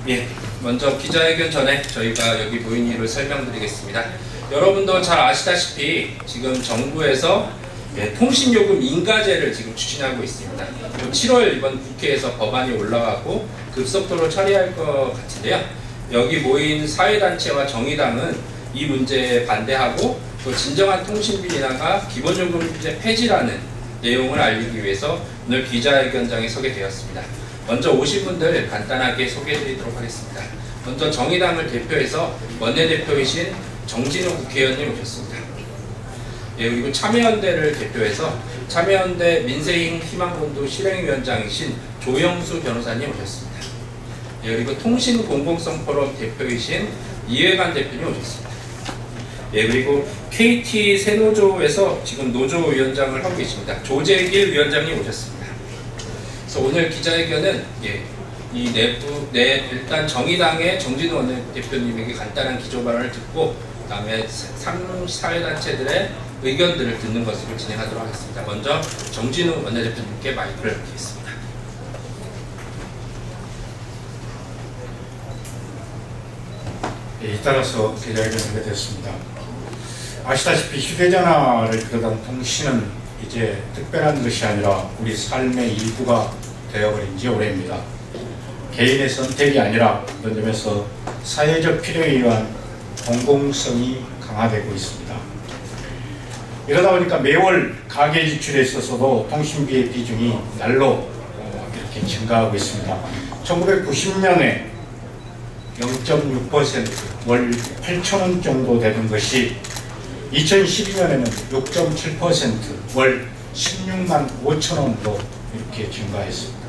예, 먼저 기자회견 전에 저희가 여기 모인 이유를 설명드리겠습니다. 여러분도 잘 아시다시피 지금 정부에서 통신요금 인가제를 지금 추진하고 있습니다. 7월 이번 국회에서 법안이 올라가고 급속도로 처리할 것 같은데요. 여기 모인 사회단체와 정의당은 이 문제에 반대하고 또 진정한 통신비 인하가 기본요금제 폐지라는 내용을 알리기 위해서 오늘 기자회견장에 서게 되었습니다. 먼저 오신 분들 간단하게 소개해드리도록 하겠습니다. 먼저 정의당을 대표해서 원내대표이신 정진우 국회의원님 오셨습니다. 예, 그리고 참여연대를 대표해서 참여연대 민생희 희망본부 실행위원장이신 조영수 변호사님 오셨습니다. 예, 그리고 통신공공성포럼 대표이신 이회관 대표님 오셨습니다. 예, 그리고 KT 새노조에서 지금 노조위원장을 하고 계십니다. 조재길 위원장님 오셨습니다. 그래서 오늘 기자회견은 이 일단 정의당의 정진우 원내대표님에게 간단한 기조발언을 듣고 그다음에 사회단체들의 의견들을 듣는 것으로 진행하도록 하겠습니다. 먼저 정진우 원내대표님께 마이크를 드리겠습니다. 잇따라서 기자회견을 하게 됐습니다. 아시다시피 휴대전화를 비롯한 통신은 이제 특별한 것이 아니라 우리 삶의 일부가 되어버린 지 오래입니다. 개인의 선택이 아니라 그런 점에서 사회적 필요에 의한 공공성이 강화되고 있습니다. 이러다 보니까 매월 가계 지출에 있어서도 통신비의 비중이 날로 이렇게 증가하고 있습니다. 1990년에 0.6% 월 8,000원 정도 되는 것이 2012년에는 6.7% 월 16만 5천원으로 이렇게 증가했습니다.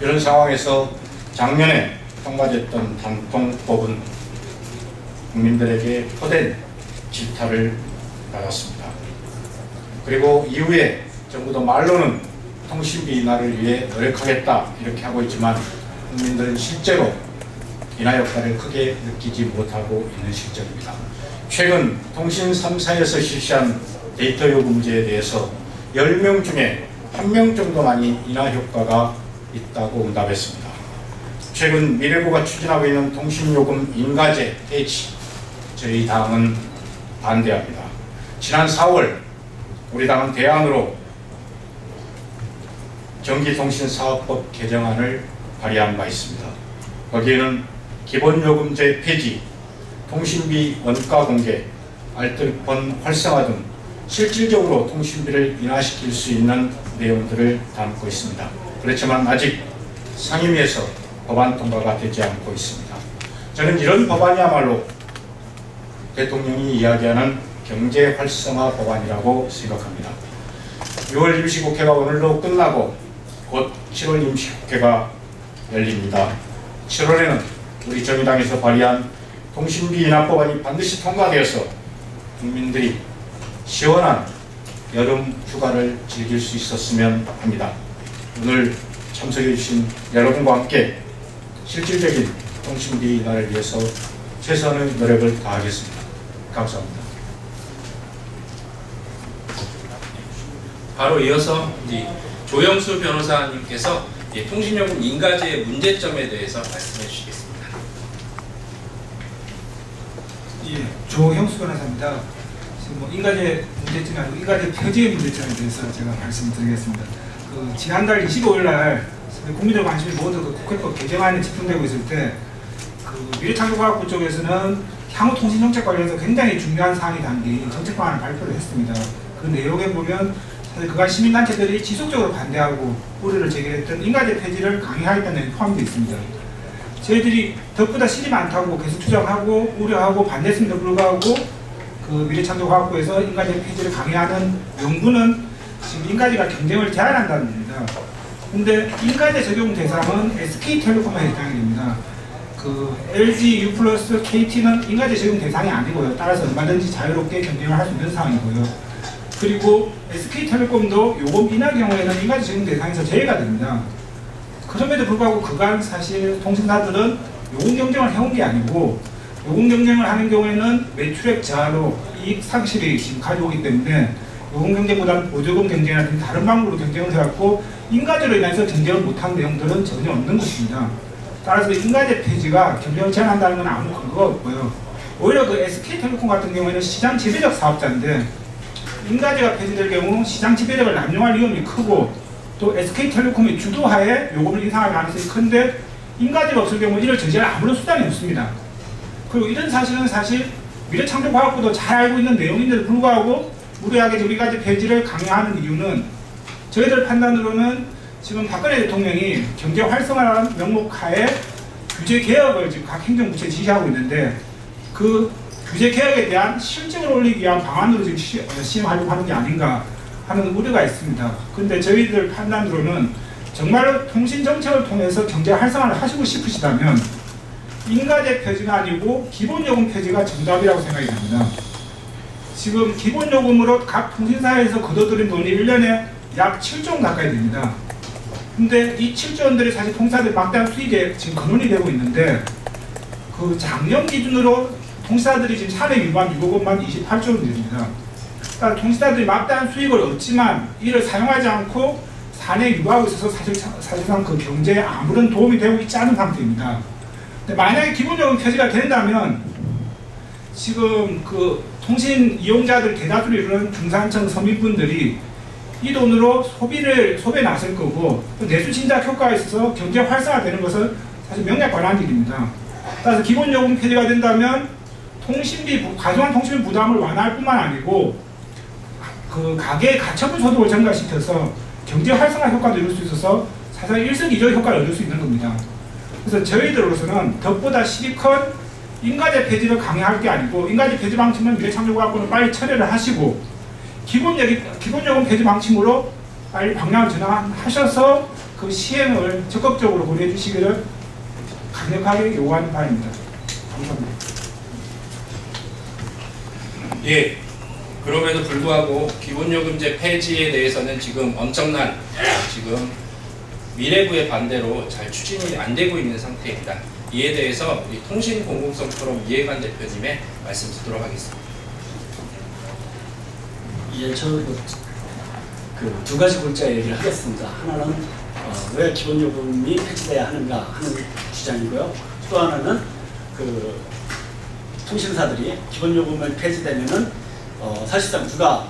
이런 상황에서 작년에 통과됐던 단통법은 국민들에게 호된 질타를 받았습니다. 그리고 이후에 정부도 말로는 통신비 인하를 위해 노력하겠다 이렇게 하고 있지만 국민들은 실제로 인하 효과를 크게 느끼지 못하고 있는 실정입니다. 최근 통신 3사에서 실시한 데이터 요금제에 대해서 10명 중에 1명 정도만이 인하 효과가 있다고 응답했습니다. 최근 미래부가 추진하고 있는 통신요금 인가제 폐지, 저희 당은 반대합니다. 지난 4월 우리 당은 대안으로 전기통신사업법 개정안을 발의한 바 있습니다. 거기에는 기본요금제 폐지, 통신비 원가 공개, 알뜰폰 활성화 등 실질적으로 통신비를 인하시킬 수 있는 내용들을 담고 있습니다. 그렇지만 아직 상임위에서 법안 통과가 되지 않고 있습니다. 저는 이런 법안이야말로 대통령이 이야기하는 경제 활성화 법안이라고 생각합니다. 6월 임시국회가 오늘로 끝나고 곧 7월 임시국회가 열립니다. 7월에는 우리 정의당에서 발의한 통신비 인하 법안이 반드시 통과되어서 국민들이 시원한 여름 휴가를 즐길 수 있었으면 합니다. 오늘 참석해 주신 여러분과 함께 실질적인 통신비 인하를 위해서 최선의 노력을 다하겠습니다. 감사합니다. 바로 이어서 조영수 변호사님께서 통신요금 인가제의 문제점에 대해서 말씀해 주시겠습니다. 예, 조형수 변호사입니다. 지금 인가제 문제점이 아니고 인가제 폐지의 문제점에 대해서 제가 말씀드리겠습니다. 지난달 25일날 국민들 관심이 모두 국회법 개정안이 집중되고 있을 때 미래창조과학부 쪽에서는 향후 통신정책 관련해서 굉장히 중요한 사항이 담긴 정책 방안을 발표를 했습니다. 그 내용에 보면 사실 그간 시민단체들이 지속적으로 반대하고 우려를 제기했던 인가제 폐지를 강행하겠다는 내용이 포함되어 있습니다. 저희들이 덕보다 실이 많다고 계속 주장하고 우려하고 반대했음에도 불구하고 미래창조과학부에서 인가제 폐지를 강행하는 명분은 지금 인가제가 경쟁을 제한한다는 겁니다. 근데 인가제 적용 대상은 SK텔레콤에 해당이 됩니다. LG, U+, KT는 인가제 적용 대상이 아니고요. 따라서 얼마든지 자유롭게 경쟁을 할 수 있는 상황이고요. 그리고 SK텔레콤도 요금 인하 경우에는 인가제 적용 대상에서 제외가 됩니다. 그럼에도 불구하고 그간 사실 통신사들은 요금 경쟁을 해온 게 아니고 요금 경쟁을 하는 경우에는 매출액 저하로 이익 상실이 지금 가져오기 때문에 요금 경쟁보다는 보조금 경쟁이라든지 다른 방법으로 경쟁을 해왔고 인가제로 인해서 경쟁을 못한 내용들은 전혀 없는 것입니다. 따라서 인가제 폐지가 경쟁을 제한한다는 건 아무 근거가 없고요. 오히려 그 SK텔레콤 같은 경우에는 시장 지배적 사업자인데 인가제가 폐지될 경우 시장 지배력을 남용할 위험이 크고 또 SK텔레콤의 주도하에 요금을 인상할 가능성이 큰데 인가제가 없을 경우 이를 저지할 아무런 수단이 없습니다. 그리고 이런 사실은 사실 미래창조과학부도 잘 알고 있는 내용인데도 불구하고 무리하게 인가제 폐지를 강요하는 이유는 저희들 판단으로는 지금 박근혜 대통령이 경제 활성화라는 명목하에 규제 개혁을 지금 각 행정부처에 지시하고 있는데 그 규제 개혁에 대한 실증을 올리기 위한 방안으로 지금 시행하려고 하는 게 아닌가 하는 우려가 있습니다. 그런데 저희들 판단으로는 정말로 통신정책을 통해서 경제 활성화를 하시고 싶으시다면 인가제 폐지가 아니고 기본요금 폐지가 정답이라고 생각이 됩니다. 지금 기본요금으로 각 통신사에서 거둬들인 돈이 1년에 약 7조 원 가까이 됩니다. 근데 이 7조 원들이 사실 통사들 막대한 수익에 지금 근원이 되고 있는데 그 작년 기준으로 통사들이 지금 사내 유관 유보금만 28조 원 됩니다. 그러니까 통사들이 막대한 수익을 얻지만 이를 사용하지 않고 사내 유보하고 있어서 사실상 그 경제에 아무런 도움이 되고 있지 않은 상태입니다. 근데 만약에 기본요금 폐지가 된다면 지금 그 통신 이용자들 대다수를 이루는 중산층 서민분들이 이 돈으로 소비에 나설 거고 또 내수 진작 효과가 있어서 경제 활성화되는 것은 사실 명약관한 일입니다. 따라서 기본요금 폐지가 된다면 과소한 통신비 부담을 완화할 뿐만 아니고 그 가계의 가처분 소득을 증가시켜서 경제 활성화 효과도 이룰 수 있어서 사실 일석이조의 효과를 얻을 수 있는 겁니다. 그래서 저희들로서는 덕보다 실이 큰 인가제 폐지를 강요할 게 아니고 인가제 폐지 방침은 미래창조과학부는 빨리 철회를 하시고 기본요금 폐지 방침으로 빨리 방향을 전환하셔서 그 시행을 적극적으로 고려해 주시기를 강력하게 요구하는 바입니다. 감사합니다. 예. 그럼에도 불구하고 기본요금제 폐지에 대해서는 지금 엄청난 지금 미래부의 반대로 잘 추진이 안 되고 있는 상태입니다. 이에 대해서 우리 통신공공성 포럼 이해관 대표님의 말씀 듣도록 하겠습니다. 예, 저는 그 두 가지 골자 얘기를 하겠습니다. 하나는 왜 기본요금이 폐지돼야 하는가 하는 주장이고요. 또 하나는 그 통신사들이 기본요금을 폐지되면은 사실상 누가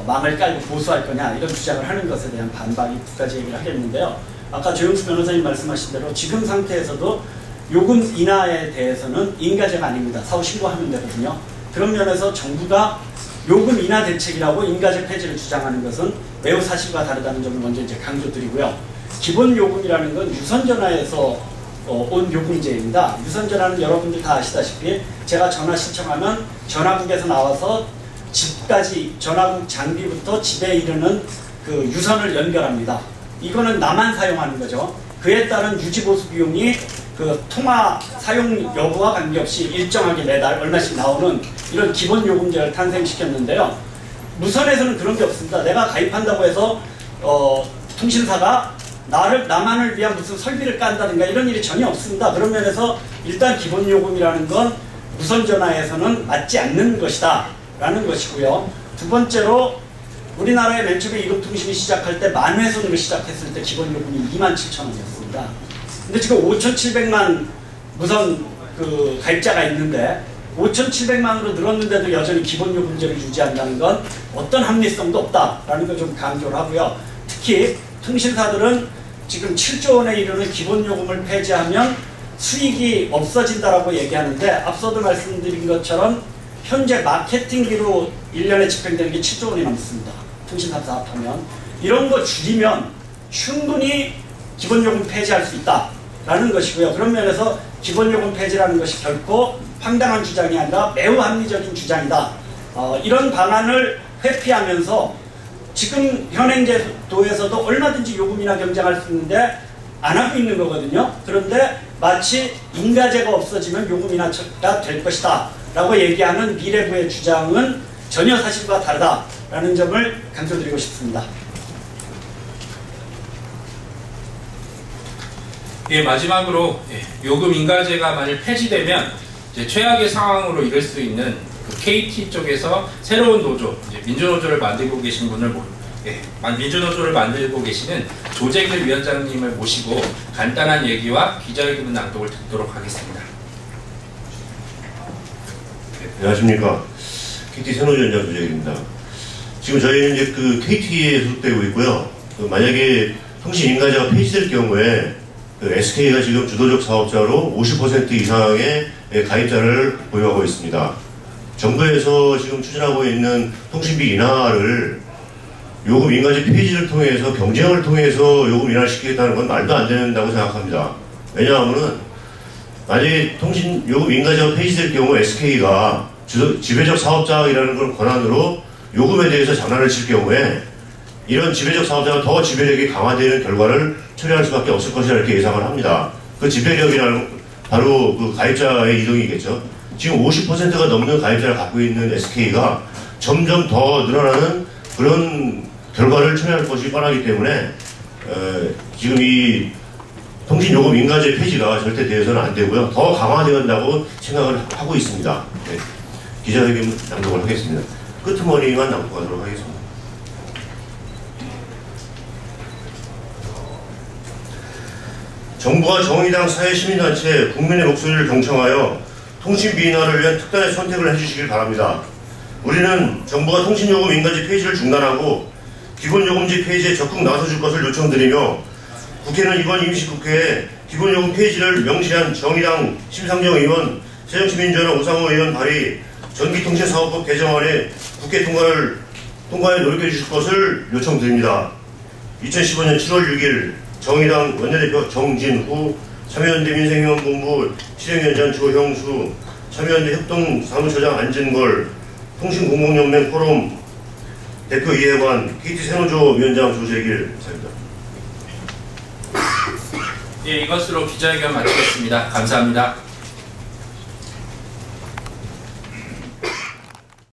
망을 깔고 보수할 거냐 이런 주장을 하는 것에 대한 반박이 두 가지 얘기를 하겠는데요. 아까 조영수 변호사님 말씀하신 대로 지금 상태에서도 요금 인하에 대해서는 인가제가 아닙니다. 사후 신고하면 되거든요. 그런 면에서 정부가 요금 인하 대책이라고 인가제 폐지를 주장하는 것은 매우 사실과 다르다는 점을 먼저 이제 강조드리고요. 기본 요금이라는 건 유선전화에서 온 요금제입니다. 유선전화는 여러분들 다 아시다시피 제가 전화 신청하면 전화국에서 나와서 집까지 전화국 장비부터 집에 이르는 그 유선을 연결합니다. 이거는 나만 사용하는 거죠. 그에 따른 유지보수 비용이 그 통화 사용 여부와 관계없이 일정하게 매달 얼마씩 나오는 이런 기본 요금제를 탄생시켰는데요. 무선에서는 그런 게 없습니다. 내가 가입한다고 해서 통신사가 나만을 위한 무슨 설비를 깐다든가 이런 일이 전혀 없습니다. 그런 면에서 일단 기본 요금이라는 건 무선 전화에서는 맞지 않는 것이다 라는 것이고요. 두 번째로 우리나라의 맨 처음에 이동통신이 시작할 때 만회선으로 시작했을 때 기본 요금이 27,000원이었습니다. 근데 지금 5,700만 무선 그 가입자가 있는데 5,700만으로 늘었는데도 여전히 기본 요금제를 유지한다는 건 어떤 합리성도 없다라는 걸 좀 강조를 하고요. 특히 통신사들은 지금 7조 원에 이르는 기본 요금을 폐지하면 수익이 없어진다라고 얘기하는데 앞서도 말씀드린 것처럼 현재 마케팅비로 1년에 집행되는 게 7조 원이 넘습니다. 통신사업자 합하면 이런 거 줄이면 충분히 기본요금 폐지할 수 있다라는 것이고요. 그런 면에서 기본요금 폐지라는 것이 결코 황당한 주장이 아니라 매우 합리적인 주장이다. 이런 방안을 회피하면서 지금 현행 제도에서도 얼마든지 요금이나 경쟁할 수 있는데 안 하고 있는 거거든요. 그런데 마치 인가제가 없어지면 요금 인하가 될 것이다 라고 얘기하는 미래부의 주장은 전혀 사실과 다르다라는 점을 강조드리고 싶습니다. 예, 마지막으로 요금 인가제가 만일 폐지되면 이제 최악의 상황으로 이를 수 있는 그 KT 쪽에서 새로운 노조, 이제 민주노조를 만들고 계신 분을 민주노조를 만들고 계시는 조재길 위원장님을 모시고 간단한 얘기와 기자회견 낭독을 듣도록 하겠습니다. 안녕하십니까. KT 새노조위원장 조재길입니다. 지금 저희는 이제 그 KT에 소속되고 있고요. 만약에 통신인가제가 폐지될 경우에 SK가 지금 주도적 사업자로 50% 이상의 가입자를 보유하고 있습니다. 정부에서 지금 추진하고 있는 통신비 인하를 요금 인가제 폐지를 통해서 경쟁을 통해서 요금 인하를 시키겠다는 건 말도 안 된다고 생각합니다. 왜냐하면은 만약에 통신 요금 인가제가 폐지될 경우 SK가 지배적 사업자이라는 걸 권한으로 요금에 대해서 장난을 칠 경우에 이런 지배적 사업자가 더 지배력이 강화되는 결과를 초래할 수밖에 없을 것이라 이렇게 예상을 합니다. 그 지배력이라는 바로 그 가입자의 이동이겠죠. 지금 50%가 넘는 가입자를 갖고 있는 SK가 점점 더 늘어나는 그런 결과를 초래할 것이 뻔하기 때문에 지금 이 통신요금 인가제 폐지가 절대 되어서는 안 되고요. 더 강화되어야 한다고 생각을 하고 있습니다. 네. 기자회견 낭독을 하겠습니다. 끄트머리만 낭독하도록 하겠습니다. 정부와 정의당 사회시민단체 국민의 목소리를 경청하여 통신비 인하를 위한 특단의 선택을 해주시길 바랍니다. 우리는 정부가 통신요금 인가제 폐지를 중단하고 기본요금제 폐지에 적극 나서줄 것을 요청드리며 국회는 이번 임시국회에 기본요금 폐지를 명시한 정의당 심상정 의원, 새정치민주연합 오상호 의원 발의 전기통신사업법 개정안에 국회 통과에 노력해 주실 것을 요청드립니다. 2015년 7월 6일 정의당 원내대표 정진후, 참여연대 민생희망본부 실행위원장 조형수, 참여연대 협동사무처장 안진걸, 통신공공연맹 포럼 대표 이해관, KT 새노조 위원장 조재길 감사합니다. 예, 이것으로 기자회견 마치겠습니다. 감사합니다.